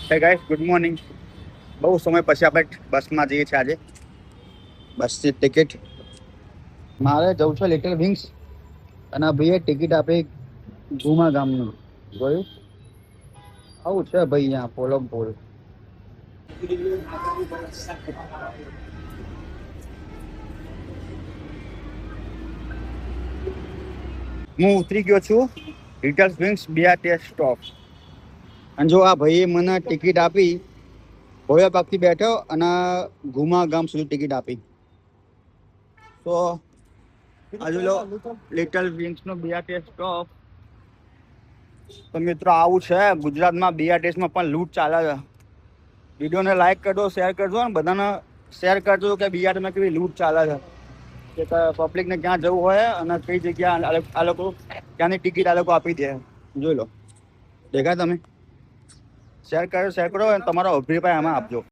હે guys, good morning. બહુ સમય પછી આપણે બસમાં જઈએ છીએ આજે. બસની ટિકિટ મારે જવું છે લિટલ વિંગ્સ, અને ભાઈએ ટિકિટ આપી ગુમા ગામનું. જોયું આવું છે ભાઈ અહીંયા પોલમ પોલ. હું ઉતરી ગયો છું લિટલ વિંગ્સ BRTS સ્ટોપ. અને જો આ ભાઈએ મને ટિકિટ આપી, ભોયા પાકથી બેઠો અને ગુમા ગામ સુધી ટિકિટ આપી. તો હજુ લો લિટલ વિંગ્સનો BRTS સ્ટોપ. તો મિત્રો આવું છે ગુજરાતમાં, BRTSમાં પણ લૂંટ ચાલે છે. વિડીયોને લાઈક કરજો, શેર કરજો, અને બધાને શેર કરજો કે BRTSમાં કેવી લૂંટ ચાલે છે, કે પબ્લિકને ક્યાં જવું હોય અને કઈ જગ્યા આ લોકો ત્યાંની ટિકિટ આ લોકો આપી દે. જોઈ લો, દેખાય તમે? શેર કરો અને તમારો અભિપ્રાય આમાં આપજો.